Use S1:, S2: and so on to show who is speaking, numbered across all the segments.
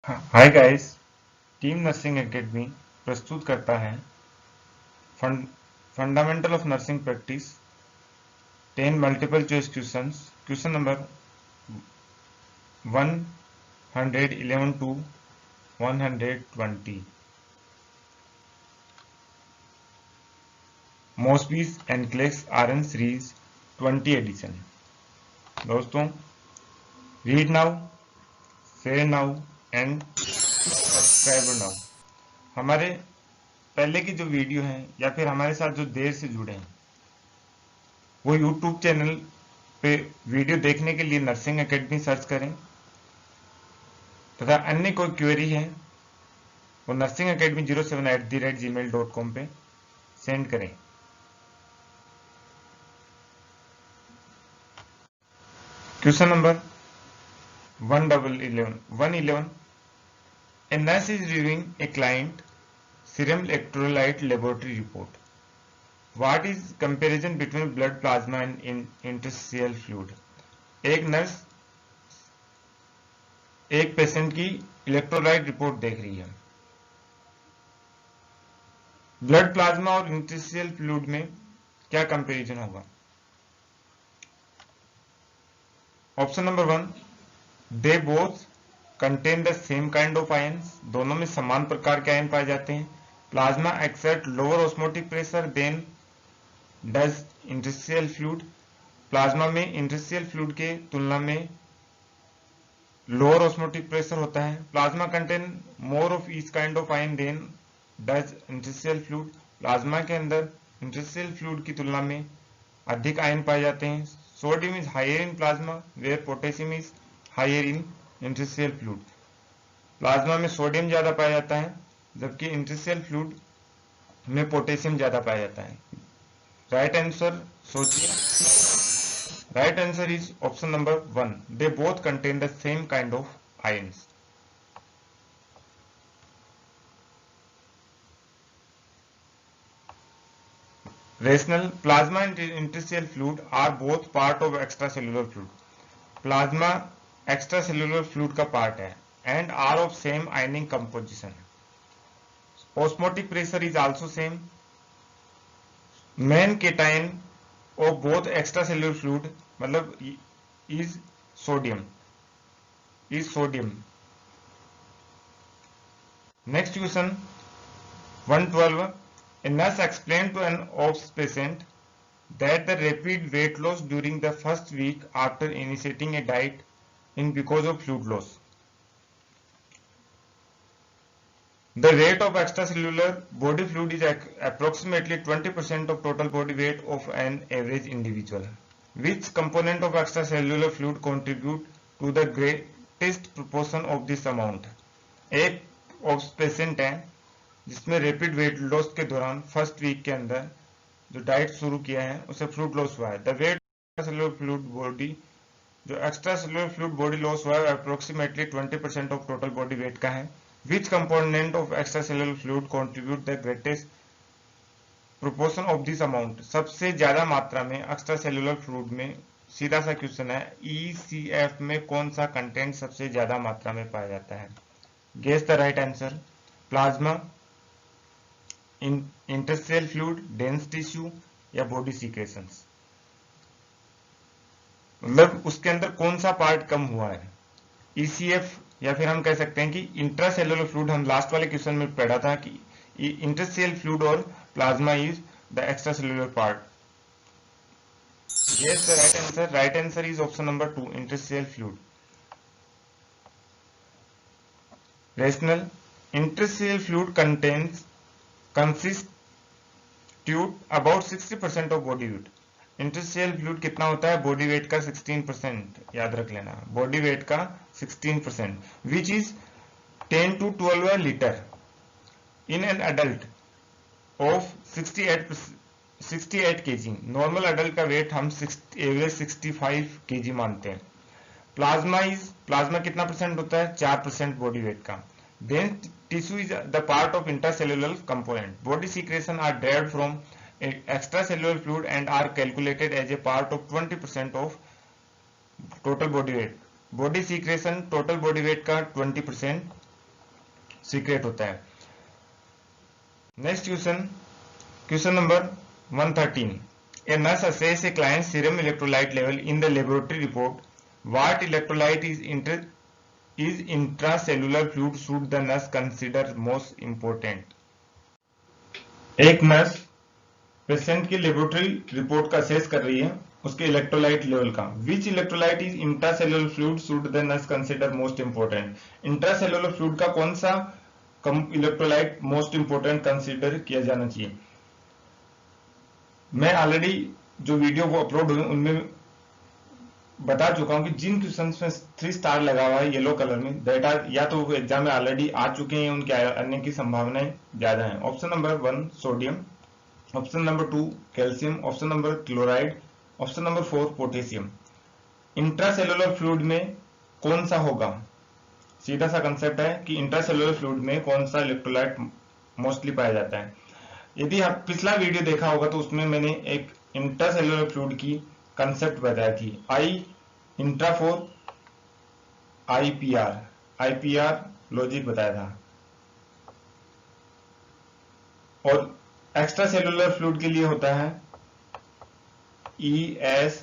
S1: हाय guys. Team nursing academy प्रस्तुत करता है fundamental of nursing practice 10 multiple choice questions. Question number 111 to 120। Mosby's and NCLEX R N series 20 edition. दोस्तों, read now, share now and subscribe now. हमारे पहले की जो video हैं या फिर हमारे साथ जो देर से जुड़े हैं, वो यूट्यूब चैनल पे वीडियो देखने के लिए नर्सिंग एकेडमी सर्च करें, तथा अन्य कोई क्वेरी है वो नर्सिंग एकेडमी 07@gmail.com पे सेंड करें। Question number 111। A nurse is reviewing a client serum electrolyte laboratory report. What is comparison between blood plasma and interstitial fluid? एक नर्स एक पेशेंट की इलेक्ट्रोलाइट रिपोर्ट देख रही है। ब्लड प्लाज्मा और interstitial fluid में क्या कंपैरिजन होगा? Option number 1, they both contain the same kind of ions. दोनों में समान प्रकार के आयन पाए जाते हैं। Plasma exert lower osmotic pressure than does interstitial fluid. Plasma में इंटरस्टिशियल फ्लूइड के तुलना में लोअर ऑस्मोटिक प्रेशर होता है। Plasma contain more of each kind of ion than does interstitial fluid. Plasma के अंदर इंटरस्टिशियल फ्लूइड की तुलना में अधिक आयन पाए जाते हैं। Sodium is higher in plasma where potassium is higher in interstitial fluid. Plasma में सोडियम ज्यादा पाया जाता है, जबकि इंटरस्टिशियल फ्लूइड में पोटेशियम ज्यादा पाया जाता है। राइट आंसर सोचिए। Right answer is option number 1, they both contain the same kind of ions. Rationale plasma and interstitial fluid are both part of extracellular fluid. Plasma extracellular fluid का part है and are of same ionic composition. Osmotic pressure is also same. Main cation of both extracellular fluid मतलब is sodium. Next question 112। A nurse explained to an OPS patient that the rapid weight loss during the first week after initiating a diet is because of fluid loss. The rate of extracellular body fluid is approximately 20% of total body weight of an average individual. Which component of extracellular fluid contribute to the greatest proportion of this amount? एक OPS patient है जिसमें rapid weight loss के दौरान first week के अंदर जो diet शुरू किया है उसे फ्लूइड लॉस हुआ है। The wet cellular fluid body जो extracellular fluid body loss हुआ है approximately 20% of total body weight का है। Which component of extracellular fluid contribute the greatest proportion of this amount? सबसे ज्यादा मात्रा में एक्स्ट्रा सेलुलर फ्लूइड में, सीधा सा क्वेश्चन है, ECF में कौन सा कंटेंट सबसे ज्यादा मात्रा में पाया जाता है? Guess the right answer. Plasma, interstitial fluid, dense tissue या बॉडी सीक्रेशंस। मतलब उसके अंदर कौन सा पार्ट कम हुआ है? ECF या फिर हम कह सकते हैं कि इंट्रासेलुलर फ्लूइड। हम लास्ट वाले क्वेश्चन में पढ़ा था कि इंटरस्टिशियल फ्लूइड और plasma is the extracellular part. Yes the right answer. Right answer is option number 2, interstitial fluid. Rationale interstitial fluid constitute about 60% of body weight. Interstitial fluid कितना होता है? बॉडी वेट का 16%, याद रख लेना, बॉडी वेट का 16%, which is 10 to 12 litre in an adult of 68 kg। Normal adult का wait हम एवरेज 65 kg मानते हैं। प्लाज्मा कितना परसेंट होता है? 4% बॉडी वेट का। Dense tissue is the part of intercellular component. Body secretion are derived from extracellular fluid and are calculated as a part of 20% of total body weight. Body secretion total body weight का 20%, secret होता है। Next question number 113। A nurse assess a client's serum electrolyte level in the laboratory report. What electrolyte is intracellular fluid should the nurse consider most important? एक nurse patient की laboratory report का assess कर रही है उसके electrolyte level का। Which electrolyte is intracellular fluid should the nurse consider most important? Intracellular fluid का कौन सा इलेक्ट्रोलाइट मोस्ट इंपोर्टेंट कंसिडर किया जाना चाहिए? मैं ऑलरेडी जो वीडियो वो अपलोड हुए उनमें बता चुका हूं कि जिन क्वेश्चन में 3 स्टार लगा हुआ है येलो कलर में, दैट आर या तो वो एग्जाम में ऑलरेडी आ चुके हैं, उनके आने की संभावनाएं ज्यादा है। Option number 1 sodium, option number 2 calcium, option number chloride, option number 4 potassium. Intracellular fluid में कौन सा होगा? सीधा सा कंसेप्ट है कि इंट्रासेलुलर फ्लूइड में कौन सा इलेक्ट्रोलाइट मोस्टली पाया जाता है। यदि आप पिछला वीडियो देखा होगा तो उसमें मैंने एक इंट्रासेलुलर फ्लूइड की कंसेप्ट बताया थी, आई इंट्रा फॉर आईपीआर लॉजिक बताया था। और एक्स्ट्रा सेलुलर फ्लूइड के लिए होता है ESR।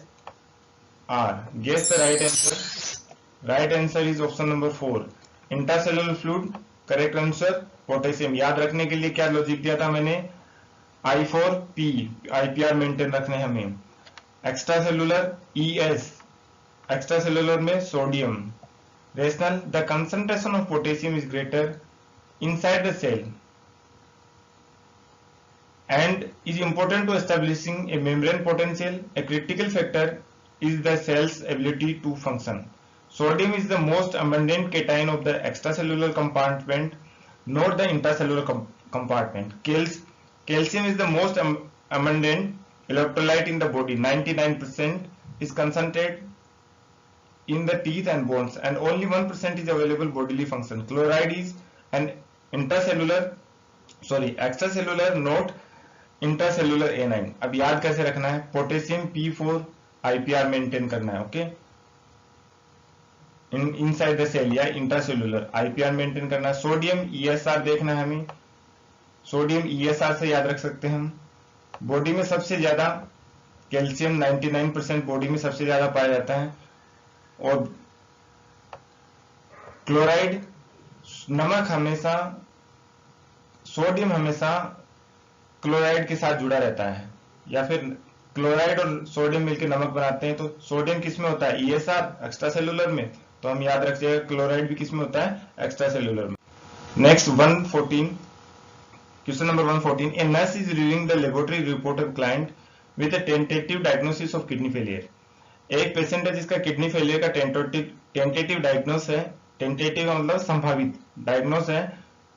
S1: Guess the right answer. Right answer is option number 4 intracellular fluid. Correct answer potassium. याद रखने के लिए क्या लॉजिक दिया था मैंने? I4P आईपीआर मेंटेन रखने हमें। Extracellular ES, extracellular में sodium. Rationale the concentration of potassium is greater inside the cell and is important to establishing a membrane potential. A critical factor is the cell's ability to function. Sodium is the most abundant cation of the extracellular compartment, not the intracellular compartment. Calcium is the most abundant electrolyte in the body. 99% is concentrated in the teeth and bones, and only 1% is available bodily function. Chloride is an extracellular, not intracellular A9। अब याद कैसे रखना है? Potassium P4 IPR maintain करना है। Okay, inside the cell या intracellular IPR maintain करना है। सोडियम ESR देखना है हमें। सोडियम ESR से याद रख सकते हैं हम। बॉडी में सबसे ज्यादा कैल्शियम 99% बॉडी में सबसे ज्यादा पाया जाता है। और क्लोराइड नमक हमेशा, सोडियम हमेशा क्लोराइड के साथ जुड़ा रहता है, या फिर क्लोराइड और सोडियम मिलकर नमक बनाते हैं। तो सोडियम किस में होता है? ESR एक्स्ट्रा सेलुलर में। तो हम याद रखिएगा क्लोराइड भी किस में होता है? एक्स्ट्रा सेलुलर में। Next 114 question number 114। A nurse is reviewing the laboratory report of client with a tentative diagnosis of kidney failure. एक पेशेंट है जिसका किडनी फेलियर का टेंटेटिव डायग्नोस है। टेंटेटिव मतलब संभावित डायग्नोस है।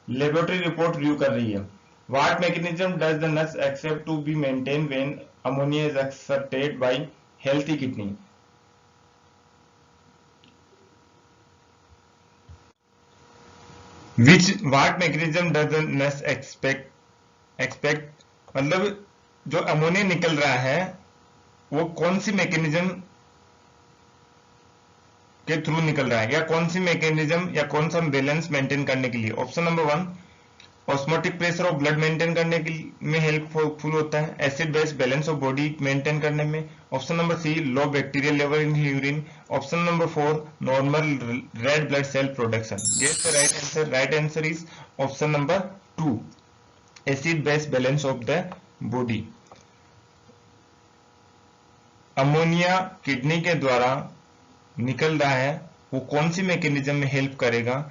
S1: लेबोरेटरी रिपोर्ट रिव्यू कर रही है। What mechanism does the nurse accept to be maintained when ammonia is extracted by healthy kidney? What mechanism does the nurse expect मतलब जो अमोनिया निकल रहा है वो कौन सी मैकेनिज्म के थ्रू निकल रहा है, या कौन सी मैकेनिज्म या कौन सा बैलेंस मेंटेन करने के लिए? Option number 1 osmotic pressure of blood maintain करने के में हेल्पफुल होता है। Acid base balance of body maintain करने में। Option number C low bacterial level in urine. Option number 4 normal red blood cell production. Guess the right answer. Right answer is option number 2 acid base balance of the body. Ammonia kidney के द्वारा निकल रहा है वो कौन सी mechanism में help करेगा?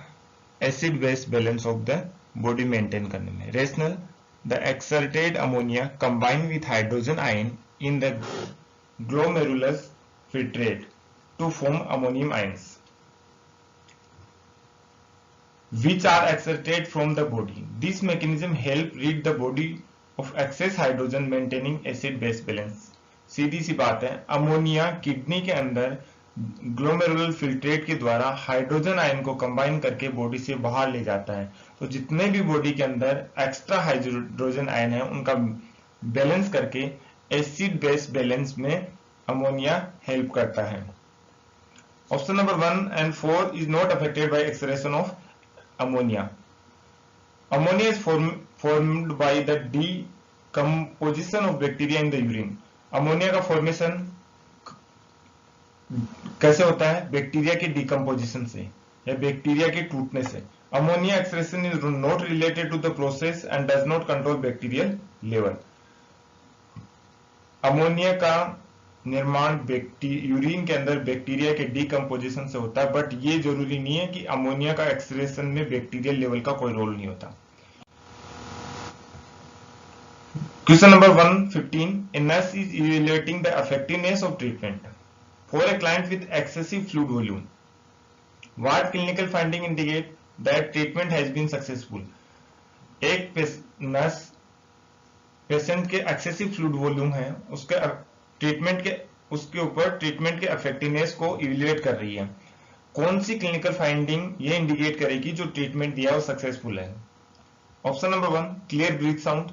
S1: Acid base balance of the body maintain करने में। Rationale the exerted ammonia combine with hydrogen ion in the glomerulus filtrate to form ammonium ions which are exerted from the body. This mechanism help rid the body of excess hydrogen maintaining acid base balance. सीधी सी बात है, ammonia kidney के अंदर glomerular filtrate के द्वारा hydrogen ion को combine करके body से बाहर ले जाता है। तो जितने भी बॉडी के अंदर एक्स्ट्रा हाइड्रोजन आयन है उनका बैलेंस करके एसिड बेस बैलेंस में अमोनिया हेल्प करता है। Option number 1 and 4 is not affected by excretion of ammonia. Ammonia is formed by the decomposition of bacteria in the urine. Ammonia का formation कैसे होता है? बैक्टीरिया के डिकम्पोजिशन से या बैक्टीरिया के टूटने से. Ammonia excretion is not related to the process and does not control bacterial level. Ammonia का निर्माण यूरिन के अंदर बैक्टीरिया के डिकम्पोजिशन से होता है, बट ये जरूरी नहीं है कि अमोनिया का एक्सक्रीशन में बैक्टीरियल लेवल का कोई रोल नहीं होता. Question number 115. A nurse is evaluating the effectiveness of treatment for a client with excessive fluid volume. What clinical finding indicate that treatment has been successful? एक nurse patient के excessive fluid volume है उसके ऊपर treatment के effectiveness को evaluate कर रही है. कौन सी क्लिनिकल फाइंडिंग ये इंडिकेट करेगी जो ट्रीटमेंट दिया वो सक्सेसफुल है? Option number 1 clear breath sound.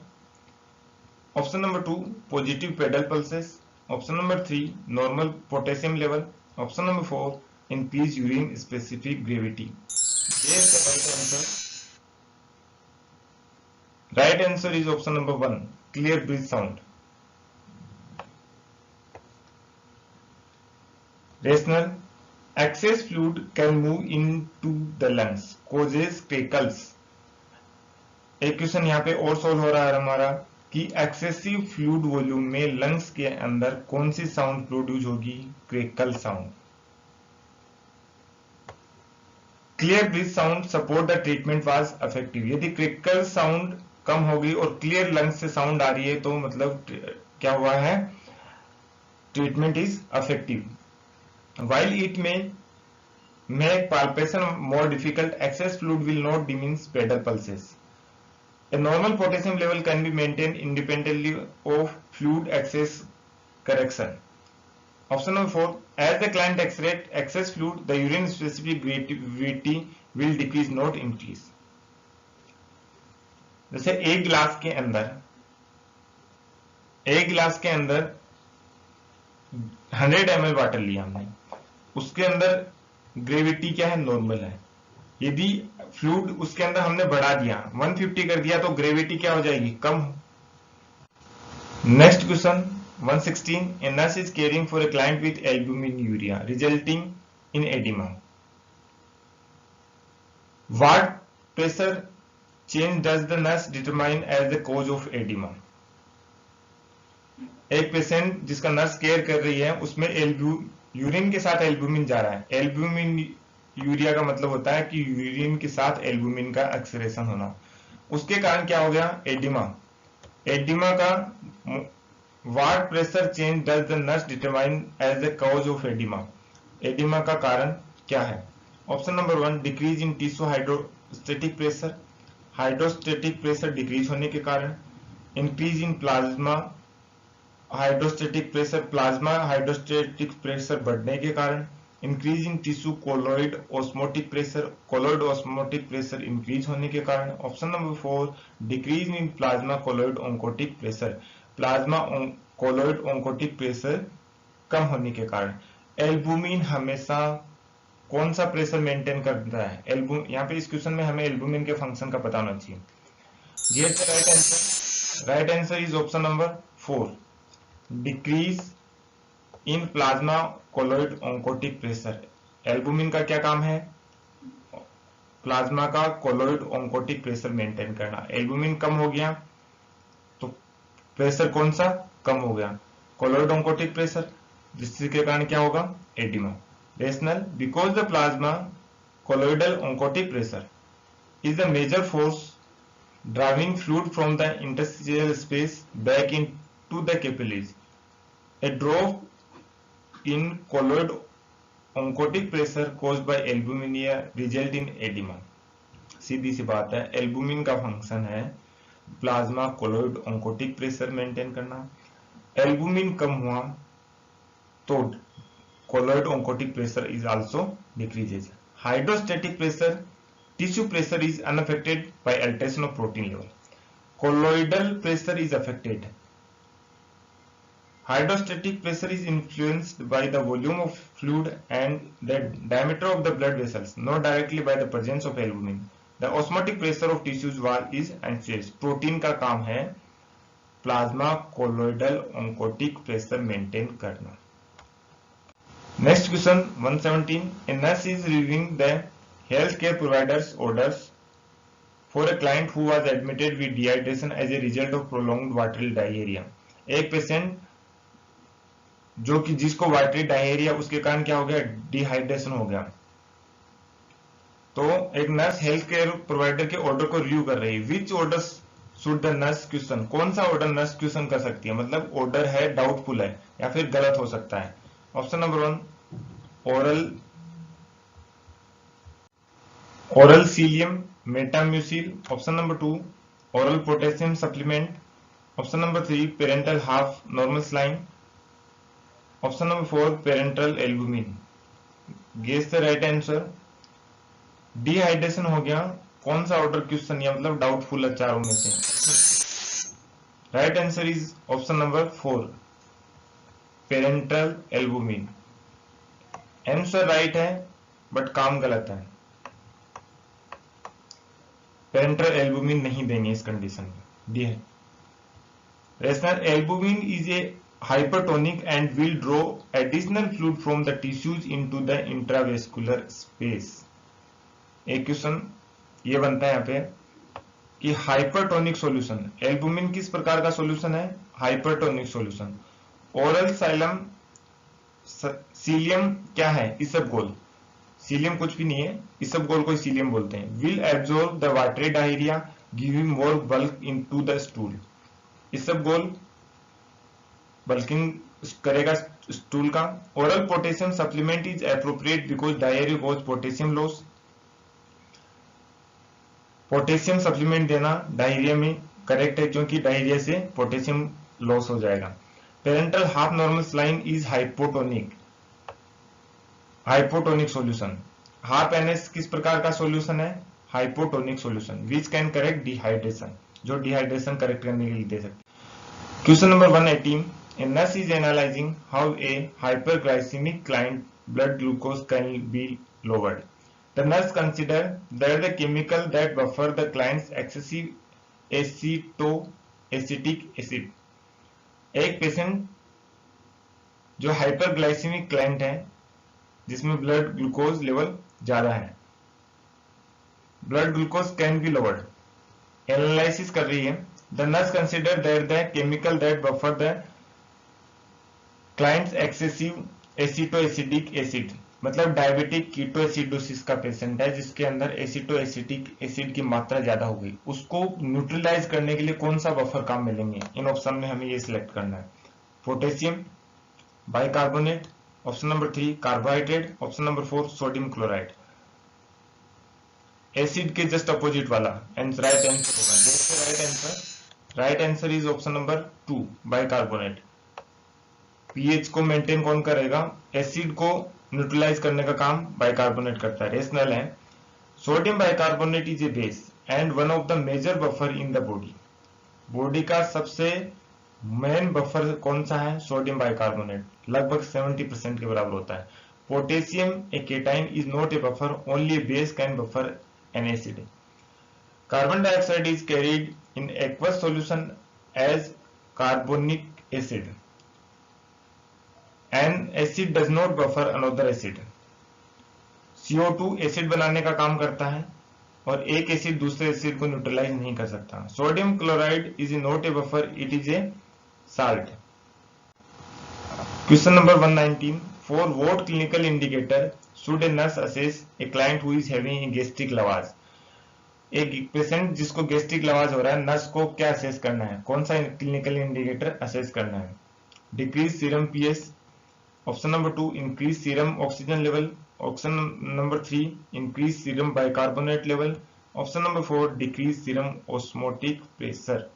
S1: Option number 2 positive pedal pulses. Option number 3 normal potassium level. Option number 4 increase urine specific gravity. Right answer is option number 1 clear breath sound. Rational. excess fluid can move into the lungs causes crackles. एक question यहाँ पे और solve हो रहा है हमारा कि excessive fluid volume में लंग्स के अंदर कौन सी साउंड प्रोड्यूस होगी? Crackle sound. Clear breath sound support the treatment was effective. यदि क्रेकल साउंड कम होगी और क्लियर लंग्स से साउंड आ रही है तो मतलब क्या हुआ है? Treatment is effective. While it may make palpation more difficult, excess fluid will not diminish pedal pulses. A normal potassium level can be maintained independently of fluid excess correction. Option number 4. As the client excretes excess fluid, the urine specific gravity will decrease, not increase. जैसे एक गिलास के अंदर 100 ml water लिया हमने, उसके अंदर gravity क्या है? नॉर्मल है. यदि फ्लूइड उसके अंदर हमने बढ़ा दिया 150 कर दिया तो ग्रेविटी क्या हो जाएगी? कम. Next question 116. A nurse is caring for a client with albuminuria resulting in edema. What pressure change does the nurse determine as the cause of edema? एक पेशेंट जिसका नर्स केयर कर रही है उसमें यूरिन के साथ एल्ब्यूमिन जा रहा है. एल्ब्यूमिन यूरिया का मतलब होता है कि यूरिन के साथ एल्ब्यूमिन का एक्सक्रीशन होना. उसके कारण क्या हो गया? एडिमा. एडिमा का what pressure change does the nurse determine as the cause of oedema? Oedema का कारण क्या है? Option number 1 decrease in tissue hydrostatic pressure. Hydrostatic pressure decrease होने के कारण. Increase in plasma hydrostatic pressure. Plasma hydrostatic pressure बढ़ने के कारण. Increase in tissue colloid osmotic pressure. Colloid osmotic pressure increase होने के कारण. Option number 4 decrease in plasma colloid oncotic pressure. Plasma colloid oncotic pressure कम होने के कारण. एल्बुमिन हमेशा कौन सा प्रेशर मेंटेन करता है? यहाँ पे इस क्वेश्चन में हमें एल्बुमिन के फंक्शन का पता होना चाहिए. Get the right answer. Right answer is option number 4 decrease in plasma colloid oncotic pressure. Albumin का क्या काम है? प्लाज्मा का कोलॉइड ऑन्कोटिक प्रेशर मेंटेन करना. एल्बुमिन कम हो गया तो प्रेशर कौन सा कम हो गया? कोलॉइड ऑन्कोटिक प्रेशर, जिसके कारण क्या होगा? Oedema. Rationale. Because the plasma colloidal oncotic pressure is the major force driving fluid from the interstitial space back in to the capillaries. A drop in colloid oncotic pressure caused by albuminuria result in edema. सीधी सी बात है, albumin का function है plasma colloid oncotic pressure maintain करना. Albumin कम हुआ तो colloid oncotic pressure is also decreases. Hydrostatic pressure tissue pressure is unaffected bye alteration of protein level. Colloidal pressure is affected. Hydrostatic pressure is influenced by the volume of fluid and the diameter of the blood vessels, not directly by the presence of albumin. The osmotic pressure of tissues wall is unchanged. Protein का काम है plasma colloidal oncotic pressure maintain करना। Next question 117, a nurse is reviewing the health care providers orders for a client who was admitted with dehydration as a result of prolonged watery diarrhoea. एक patient जो कि जिसको watery diarrhoea उसके कारण क्या हो गया, डिहाइड्रेशन हो गया, तो एक नर्स हेल्थ केयर प्रोवाइडर के ऑर्डर को रिव्यू कर रही है। Which order should the nurse question, कौन सा ऑर्डर नर्स क्वेश्चन कर सकती है, मतलब ऑर्डर है डाउटफुल है या फिर गलत हो सकता है। Option number 1 oral psyllium Metamucil. Option number 2 oral potassium supplement. Option number 3 parenteral half normal saline. Option number 4 parenteral albumin. Guess the right answer. Dehydration हो गया, कौन सा ऑर्डर क्वेश्चन या मतलब डाउटफुल है चारों में से। Right answer is option number 4 parenteral albumin. Answer right है बट काम गलत है, पेरेंटल एल्बुमिन नहीं देंगे इस कंडीशन में। डी है rational albumin is a hypertonic and will draw additional fluid from the tissues into the intravascular space। एक क्वेश्चन ये बनता है यहाँ पे कि हाइपरटोनिक सॉल्यूशन, एल्बुमिन किस प्रकार का सॉल्यूशन है, hypertonic solution. Oral xylem cilium क्या है, इसबगोल, सीलियम कुछ भी नहीं है, इसबगोल को सीलियम बोलते हैं। Will absorb the watery diarrhoea giving more bulk into the stool. Isabgol bulking करेगा स्टूल का। Oral potassium supplement is appropriate because diarrhoea cause potassium loss. Potassium supplement देना डायरिया में करेक्ट है क्योंकि डायरिया से पोटेशियम लॉस हो जाएगा। Parental half normal saline is hypotonic, hypotonic solution. Half NS किस प्रकार का सॉल्यूशन है, hypotonic solution which can correct dehydration, जो डिहाइड्रेशन करेक्ट करने के लिए दे सकते। Question number 118, a nurse is analyzing how a hyperglycemic client blood glucose can be lowered. The nurse consider that the chemical that buffer the client's excessive acetoacetic acid। एक patient जो hyperglycaemic client है जिसमें blood glucose level ज्यादा है, blood glucose can be lowered, analysis कर रही है। The nurse consider that the chemical that buffer the client's excessive acetoacetic acid, मतलब डायबिटिक कीटोएसिडोसिस का पेशेंट है जिसके अंदर एसिटोएसिटिक एसिड की मात्रा ज्यादा हो गई, उसको न्यूट्रलाइज करने के लिए कौन सा बफर काम मिलेंगे, इन ऑप्शन में हमें ये सिलेक्ट करना है। Potassium bicarbonate, option number 3 carbohydrate, option number 4 sodium chloride. Acid के जस्ट अपोजिट वाला राइट आंसर होगा। Right answer, right answer is option number 2 bicarbonate. PH को मेंटेन कौन करेगा, एसिड को न्यूट्रलाइज करने का काम बाइकार्बोनेट करता है, रेशनल है। Sodium bicarbonate is a base and one of the major buffer in the body. Body का सबसे मेन बफर कौन सा है, सोडियम बाइकार्बोनेट, लगभग 70% के बराबर होता है। Potassium a cation is not a buffer, only a base can buffer an acid. Carbon dioxide is carried in aqueous solution as carbonic acid. An acid does not buffer another acid। CO2 acid बनाने का काम करता है और एक acid दूसरे acid को neutralise नहीं कर सकता। Sodium chloride is not a buffer, it is a salt. Question number 119, for what clinical indicator should a nurse assess a client who is having gastric lavage. एक पेशेंट जिसको gastric लवाज हो रहा है, nurse को क्या असेस करना है, कौन सा क्लिनिकल इंडिकेटर असेस करना है। Decrease serum pH, option number 2 increase serum oxygen level, option number 3 increase serum bicarbonate level, option number 4 decrease serum osmotic pressure.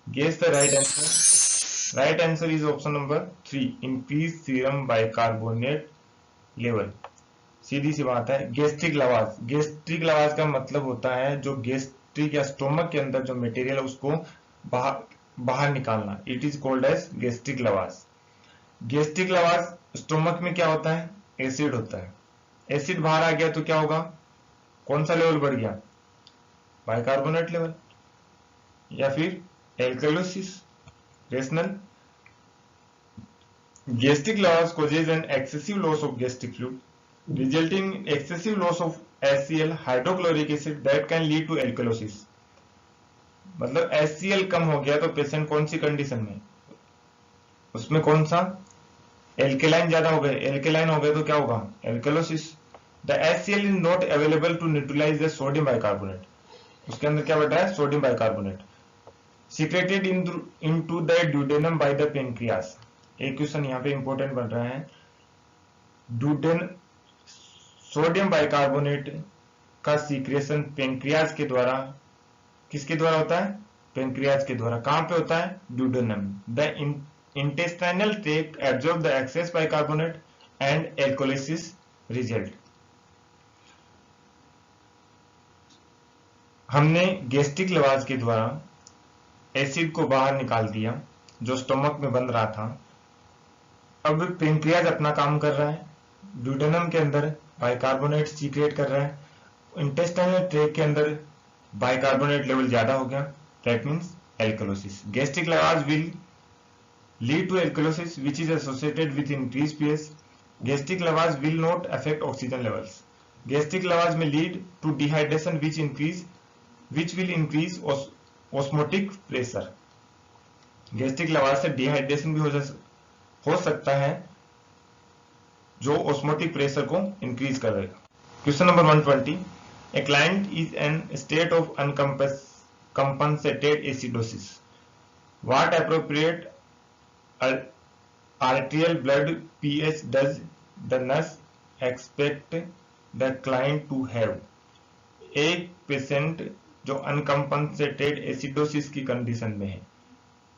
S1: Guess the right answer. Right answer is option number 3 increase serum bicarbonate level. सीधी सी बात है, gastric lavage, gastric लवाज का मतलब होता है जो gastric या स्टोमक के अंदर जो मटेरियल है उसको बाहर निकालना, it is called as gastric lavage. Gastric lavage stomach में क्या होता है, एसिड होता है, एसिड बाहर आ गया तो क्या होगा, कौन सा लेवल बढ़ गया? बाइकार्बोनेट लेवल या फिर alkalosis. Rational, gastric loss causes an excessive loss of gastric fluid, resulting in excessive loss of HCl hydrochloric acid that can lead to alkalosis। मतलब HCl कम हो गया तो पेशेंट कौन सी कंडीशन में, उसमें कौन सा, एल्केलाइन ज्यादा हो गए, एल्केलाइन हो गए तो क्या होगा, alkalosis. The HCl is not available to neutralize the sodium bicarbonate, उसके अंदर क्या बढ़ रहा है, sodium bicarbonate. Secreted into the duodenum by the pancreas. एक क्वेश्चन यहाँ पे इंपॉर्टेंट बन रहा है, ड्यूडेन सोडियम बाइकार्बोनेट का सीक्रेशन पेनक्रियाज के द्वारा, किसके द्वारा होता है, पेनक्रियाज के द्वारा। कहां पे होता है, duodenum. The intestinal tract absorb the excess bicarbonate and alkalosis result. हमने गैस्ट्रिक लवाज के द्वारा एसिड को बाहर निकाल दिया जो स्टोमक में बन रहा था। अब पेनक्रियाज अपना काम कर रहा है, ड्यूडेनम के अंदर बाइकार्बोनेट सीक्रेट कर रहा है, इंटेस्टाइनल ट्रैक्ट के अंदर बाइकार्बोनेट लेवल ज्यादा हो गया, that means alkalosis. Gastric lavage will lead to alkalosis which is associated with increase pH. Gastric lavage will not affect oxygen levels. Gastric lavage में lead to dehydration which will increase osmotic pressure। Gastric lavage से dehydration भी हो सकता है जो osmotic pressure को increase करेगा। Question number 120, a client is in state of uncompensated acidosis, what appropriate arterial blood pH does the nurse expect the client to have। एक patient जो अनकंपनसेटेड एसिडोसिस की कंडीशन में है,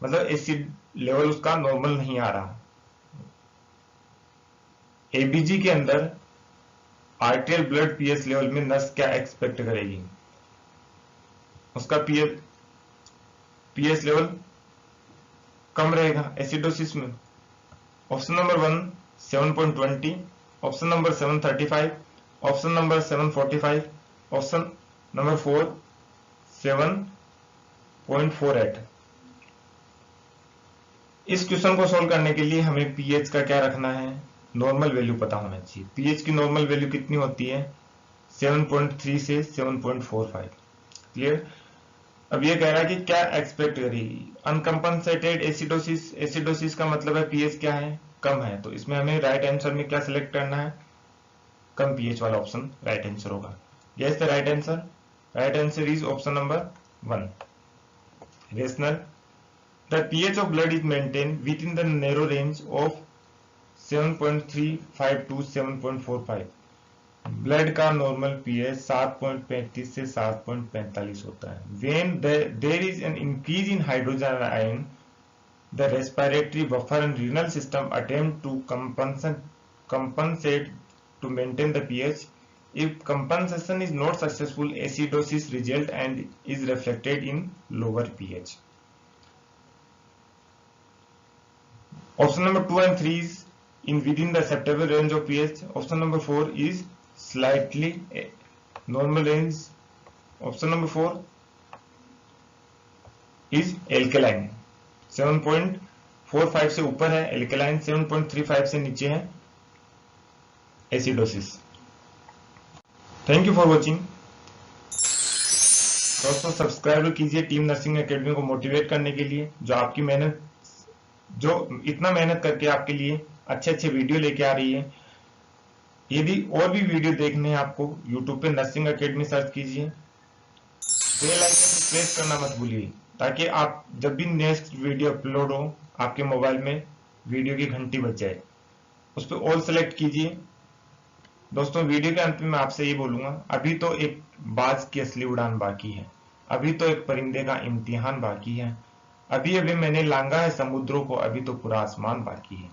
S1: मतलब एसिड लेवल उसका normal नहीं आ रहा, एबीजी के अंदर आर्टेरियल ब्लड पीएच लेवल में नर्स क्या एक्सपेक्ट करेगी, उसका पीएच लेवल कम रहेगा एसिडोसिस में। Option number 1 7.20, option number 735, option number 745, option number 4 7.48। इस क्वेश्चन को सोल्व करने के लिए हमें पीएच का क्या रखना है, नॉर्मल वैल्यू पता होना चाहिए। पीएच की नॉर्मल वैल्यू कितनी होती है, 7.3 से 7.45। क्लियर। अब ये कह रहा है कि क्या एक्सपेक्ट करेगी, अनकंपनसेटेड एसिडोसिस, एसिडोसिस का मतलब है पीएच क्या है, कम है, तो इसमें हमें राइट आंसर में क्या सिलेक्ट करना है, कम पीएच वाला ऑप्शन राइट आंसर होगा। Guess the right answer, right answer is option number 1। Rationale, the pH of blood is maintain within the narrow range of 7.35 to 7.45। ब्लड का नॉर्मल पीएच 7.35 से 7.45 होता है। When there is an increase in hydrogen ion, the respiratory buffer and renal system attempt to compensate to maintain the pH. If compensation is not successful, acidosis result and is reflected in lower pH. Option number 2 and 3 is in within the acceptable range of pH. Option number 4 is slightly normal range. Option number 4 is alkaline, 7.45 से ऊपर है alkaline, 7.35 से नीचे है acidosis. Thank you for watching दोस्तों, subscribe कीजिए team nursing academy को motivate करने के लिए, जो आपकी मेहनत, जो इतना मेहनत करके आपके लिए अच्छे अच्छे वीडियो लेके आ रही है। यदि और भी वीडियो देखने हैं आपको, यूट्यूब पे नर्सिंग एकेडमी सर्च कीजिए, बेल आइकन को प्रेस करना मत भूलिए, ताकि आप जब भी नेक्स्ट वीडियो अपलोड हो आपके मोबाइल में वीडियो की घंटी बज जाए, उस पर ऑल सेलेक्ट कीजिए। दोस्तों, वीडियो के अंत में मैं आपसे ये बोलूंगा, अभी तो एक बाज की असली उड़ान बाकी है, अभी तो एक परिंदे का इम्तिहान बाकी है, अभी अभी मैंने लांगा है समुद्रों को, अभी तो पूरा आसमान बाकी है।